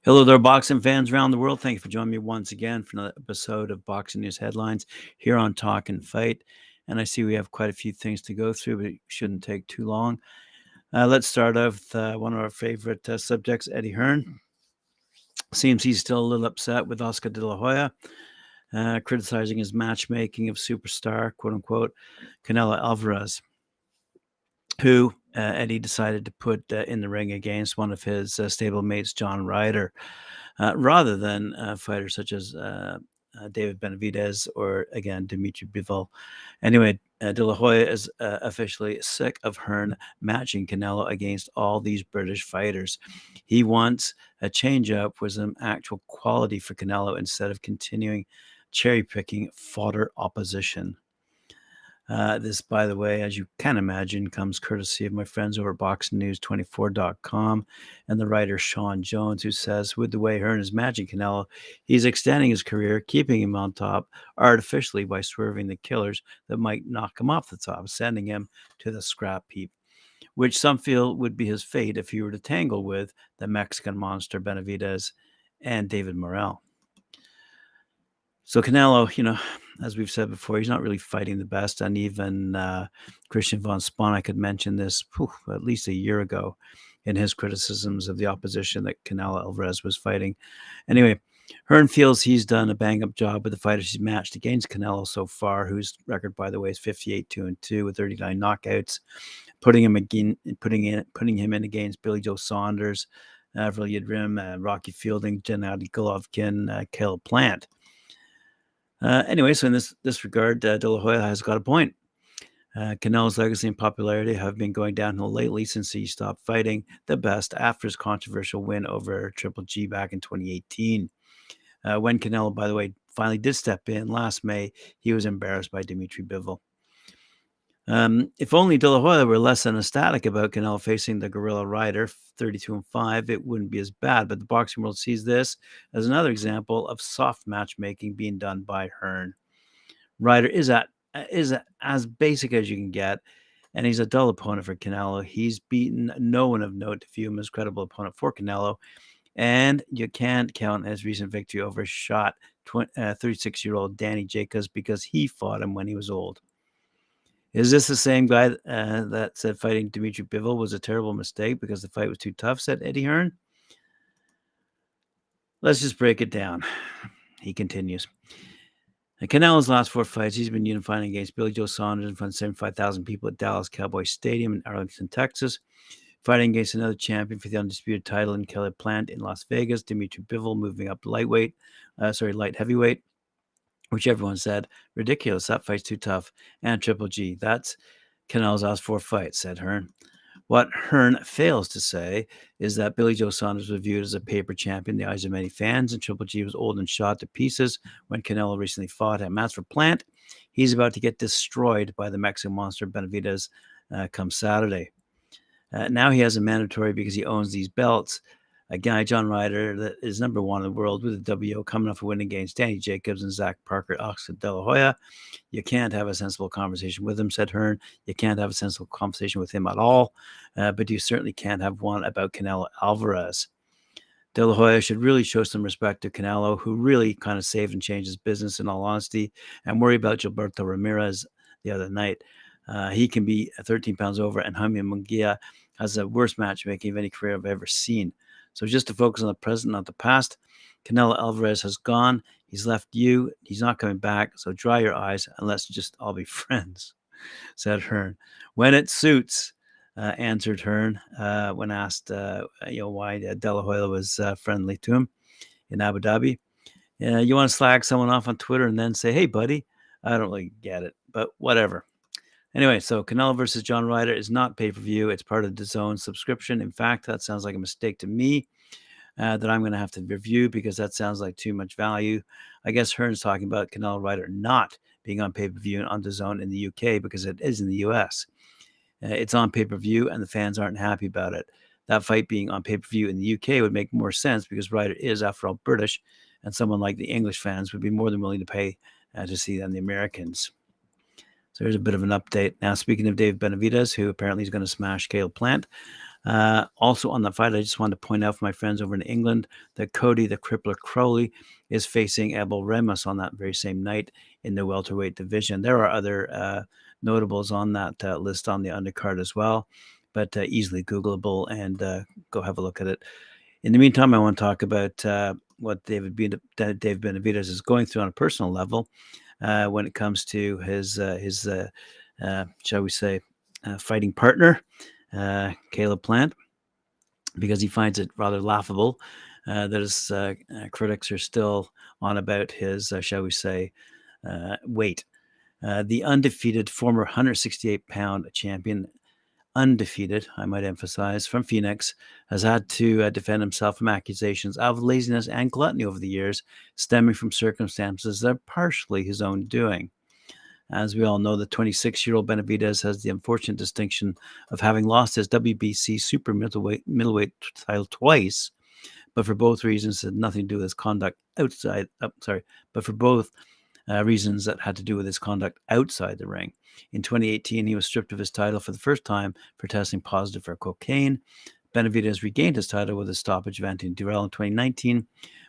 Hello there, boxing fans around the world. Thank you for joining me once again for another episode of Boxing News Headlines here on Talkin Fight. And I see we have quite a few things to go through, but it shouldn't take too long. Let's start off with one of our favorite subjects, Eddie Hearn. Seems he's still a little upset with Oscar de la Hoya, criticizing his matchmaking of superstar, quote-unquote, Canelo Alvarez, who Eddie decided to put in the ring against one of his stablemates, John Ryder, rather than fighters such as David Benavidez or, again, Dimitri Bivol. Anyway, De La Hoya is officially sick of Hearn matching Canelo against all these British fighters. He wants a change-up with some actual quality for Canelo instead of continuing cherry-picking fodder opposition. This, by the way, as you can imagine, comes courtesy of my friends over at BoxingNews24.com and the writer Sean Jones, who says, with the way Hearn is matching Canelo, he's extending his career, keeping him on top artificially by swerving the killers that might knock him off the top, sending him to the scrap heap, which some feel would be his fate if he were to tangle with the Mexican monster Benavidez and David Morrell. So Canelo, as we've said before, he's not really fighting the best. And even Christian von Sponek had mentioned this at least a year ago in his criticisms of the opposition that Canelo Alvarez was fighting. Anyway, Hearn feels he's done a bang-up job with the fighters he's matched against Canelo so far, whose record, by the way, is 58-2-2 with 39 knockouts, putting him in against Billy Joe Saunders, Avril Yildirim, Rocky Fielding, Gennady Golovkin, Caleb Plant. Anyway, so in this regard, De La Hoya has got a point. Canelo's legacy and popularity have been going downhill lately since he stopped fighting the best after his controversial win over Triple G back in 2018. When Canelo, by the way, finally did step in last May, he was embarrassed by Dimitri Bivol. If only De La Hoya were less than ecstatic about Canelo facing the Gorilla Ryder, 32-5, it wouldn't be as bad. But the boxing world sees this as another example of soft matchmaking being done by Hearn. Ryder is as basic as you can get, and he's a dull opponent for Canelo. He's beaten no one of note to view him as a credible opponent for Canelo, and you can't count his recent victory over shot 36-year-old Danny Jacobs because he fought him when he was old. Is this the same guy that said fighting Dimitri Bivol was a terrible mistake because the fight was too tough, said Eddie Hearn? Let's just break it down. He continues. In Canelo's last 4 fights, he's been unifying against Billy Joe Saunders in front of 75,000 people at Dallas Cowboy Stadium in Arlington, Texas, fighting against another champion for the undisputed title in Caleb Plant in Las Vegas, Dimitri Bivol moving up light heavyweight, which everyone said, ridiculous, that fight's too tough, and Triple G. That's Canelo's last 4 fights, said Hearn. What Hearn fails to say is that Billy Joe Saunders was viewed as a paper champion in the eyes of many fans, and Triple G was old and shot to pieces when Canelo recently fought him. As for Plant, he's about to get destroyed by the Mexican monster Benavidez come Saturday. Now he has a mandatory because he owns these belts. A guy, John Ryder, that is number 1 in the world with the WO, coming off a win against Danny Jacobs and Zach Parker, Oscar de la Hoya. You can't have a sensible conversation with him, said Hearn. You can't have a sensible conversation with him at all, but you certainly can't have one about Canelo Alvarez. De La Hoya should really show some respect to Canelo, who really kind of saved and changed his business, in all honesty, and worry about Gilberto Ramirez the other night. He can be 13 pounds over, and Jaime Munguia has the worst matchmaking of any career I've ever seen. So just to focus on the present, not the past, Canelo Alvarez has gone. He's left you. He's not coming back. So dry your eyes and let's just all be friends, said Hearn. When it suits, answered Hearn when asked why De La Hoya was friendly to him in Abu Dhabi. You want to slag someone off on Twitter and then say, hey, buddy, I don't really get it, but whatever. Anyway, so Canelo versus John Ryder is not pay-per-view. It's part of the DAZN subscription. In fact, that sounds like a mistake to me that I'm going to have to review because that sounds like too much value. I guess Hearn's talking about Canelo Ryder not being on pay-per-view on DAZN in the UK because it is in the US. It's on pay-per-view and the fans aren't happy about it. That fight being on pay-per-view in the UK would make more sense because Ryder is, after all, British, and someone like the English fans would be more than willing to pay to see than the Americans. So there's a bit of an update. Now, speaking of Dave Benavidez, who apparently is going to smash Caleb Plant, also on the fight, I just wanted to point out for my friends over in England that Cody the Crippler Crowley is facing Abel Ramos on that very same night in the welterweight division. There are other notables on that list on the undercard as well, but easily Googleable, and go have a look at it. In the meantime, I want to talk about what Dave Benavidez is going through on a personal level when it comes to his shall we say, fighting partner, Caleb Plant, because he finds it rather laughable that his critics are still on about his, shall we say, weight. The undefeated former 168-pound champion, undefeated, I might emphasize, from Phoenix, has had to defend himself from accusations of laziness and gluttony over the years, stemming from circumstances that are partially his own doing. As we all know, the 26-year-old Benavidez has the unfortunate distinction of having lost his WBC super middleweight title twice, but for both reasons had nothing to do with his conduct outside. But for both reasons that had to do with his conduct outside the ring. In 2018, he was stripped of his title for the first time for testing positive for cocaine. Benavidez regained his title with a stoppage of Anthony Durrell in 2019,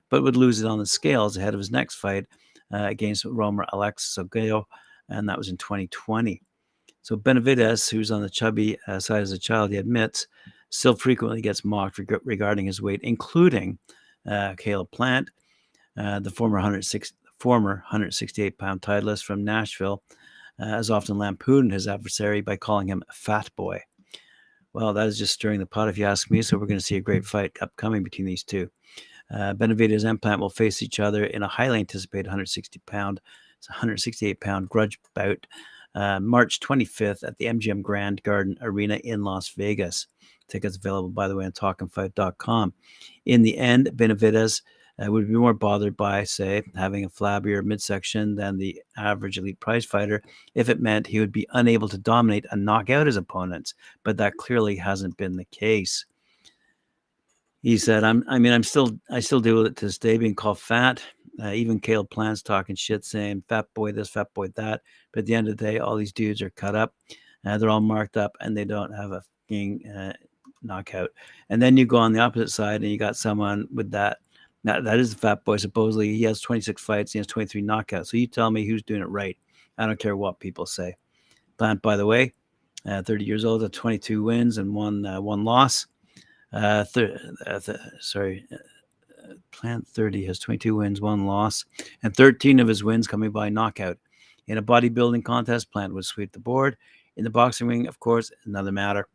but would lose it on the scales ahead of his next fight against Romer Alexis Ogayo, and that was in 2020. So Benavidez, who's on the chubby side as a child, he admits, still frequently gets mocked regarding his weight, including Caleb Plant, the former 168-pound titleist from Nashville, has often lampooned his adversary by calling him Fat Boy. Well, that is just stirring the pot, if you ask me, so we're going to see a great fight upcoming between these two. Benavidez and Plant will face each other in a highly anticipated 168-pound grudge bout March 25th at the MGM Grand Garden Arena in Las Vegas. Tickets available, by the way, on talkinfight.com. In the end, Benavidez would be more bothered by, say, having a flabbier midsection than the average elite prize fighter if it meant he would be unable to dominate and knock out his opponents, but that clearly hasn't been the case. He said, I still deal with it to this day, being called fat. Even Caleb Plant's talking shit, saying fat boy this, fat boy that. But at the end of the day, all these dudes are cut up. They're all marked up, and they don't have a fucking knockout. And then you go on the opposite side, and you got someone with that. That is the fat boy. Supposedly, he has 26 fights. He has 23 knockouts. So you tell me who's doing it right. I don't care what people say. Plant, by the way, 30 years old, at 22 wins and one loss. Plant 30 has 22 wins, one loss, and 13 of his wins coming by knockout. In a bodybuilding contest, Plant would sweep the board. In the boxing ring, of course, another matter.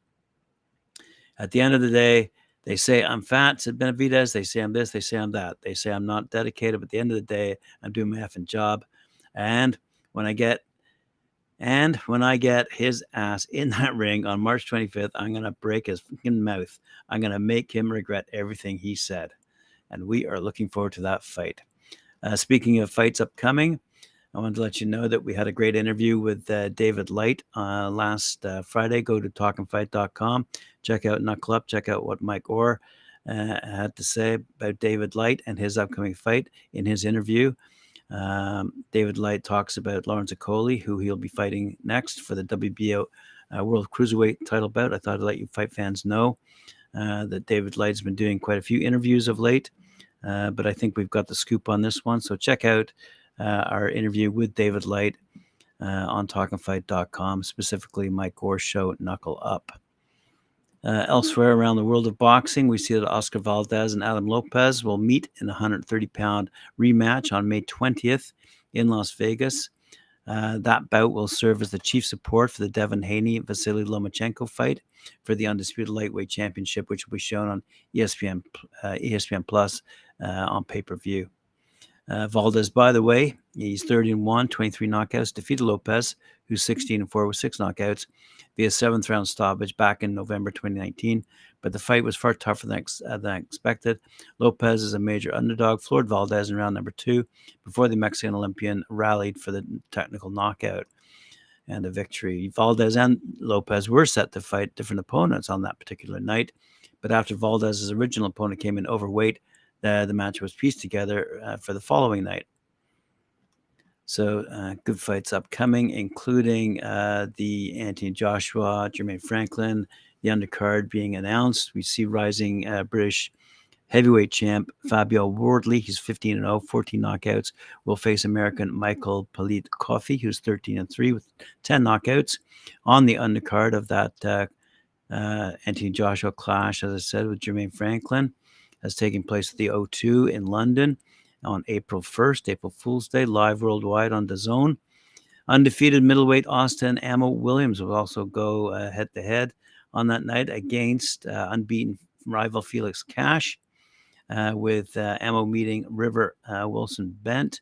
At the end of the day, they say I'm fat, said Benavidez. They say I'm this, they say I'm that. They say I'm not dedicated, but at the end of the day, I'm doing my effing job. And when I get his ass in that ring on March 25th, I'm going to break his fucking mouth. I'm going to make him regret everything he said. And we are looking forward to that fight. Speaking of fights upcoming, I wanted to let you know that we had a great interview with David Light last Friday. Go to talkinfight.com. Check out Knuckle Up. Check out what Mike Orr had to say about David Light and his upcoming fight in his interview. David Light talks about Lawrence Okolie, who he'll be fighting next for the WBO World Cruiserweight title bout. I thought I'd let you fight fans know that David Light's been doing quite a few interviews of late, but I think we've got the scoop on this one. So check out our interview with David Light on talkinfight.com, specifically Mike Orr's show, Knuckle Up. Elsewhere around the world of boxing, we see that Oscar Valdez and Adam Lopez will meet in a 130-pound rematch on May 20th in Las Vegas. That bout will serve as the chief support for the Devin Haney-Vasily Lomachenko fight for the Undisputed Lightweight Championship, which will be shown on ESPN Plus on pay-per-view. Valdez, by the way, he's 30-1, 23 knockouts, defeated Lopez, who's 16-4 with 6 knockouts, via 7th-round stoppage back in November 2019. But the fight was far tougher than expected. Lopez is a major underdog, floored Valdez in round number 2 before the Mexican Olympian rallied for the technical knockout and a victory. Valdez and Lopez were set to fight different opponents on that particular night, but after Valdez's original opponent came in overweight, the match was pieced together for the following night. So good fights upcoming, including the Anthony Joshua, Jermaine Franklin, the undercard being announced. We see rising British heavyweight champ Fabio Wardley. He's 15-0, 14 knockouts. Will face American Michael Palit Coffey, who's 13-3 with 10 knockouts. On the undercard of that Anthony Joshua clash, as I said, with Jermaine Franklin, has taken place at the O2 in London on April 1st, April Fool's Day, live worldwide on DAZN. Undefeated middleweight Austin Ammo Williams will also go head-to-head on that night against unbeaten rival Felix Cash, with Ammo meeting River Wilson Bent.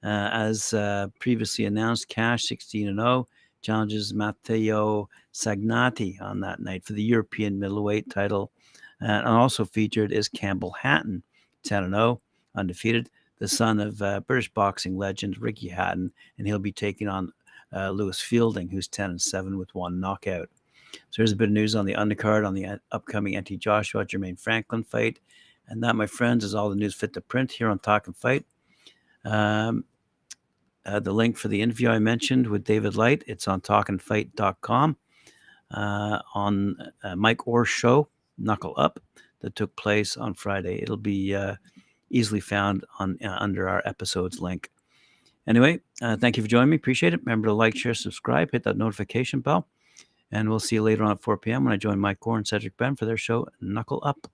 As previously announced, Cash, 16-0, challenges Matteo Sagnati on that night for the European middleweight title. And also featured is Campbell Hatton, 10-0, undefeated, the son of British boxing legend Ricky Hatton, and he'll be taking on Lewis Fielding, who's 10-7 with 1 knockout. So here's a bit of news on the undercard on the upcoming Anthony Joshua Jermaine Franklin fight. And that, my friends, is all the news fit to print here on Talkin Fight. The link for the interview I mentioned with David Light, it's on talkinfight.com. On Mike Orr's show, Knuckle Up, that took place on Friday. It'll be easily found on under our episodes link. Anyway, thank you for joining me. Appreciate it. Remember to like, share, subscribe, hit that notification bell. And we'll see you later on at 4 p.m. when I join Mike Orr and Cedric Ben for their show, Knuckle Up.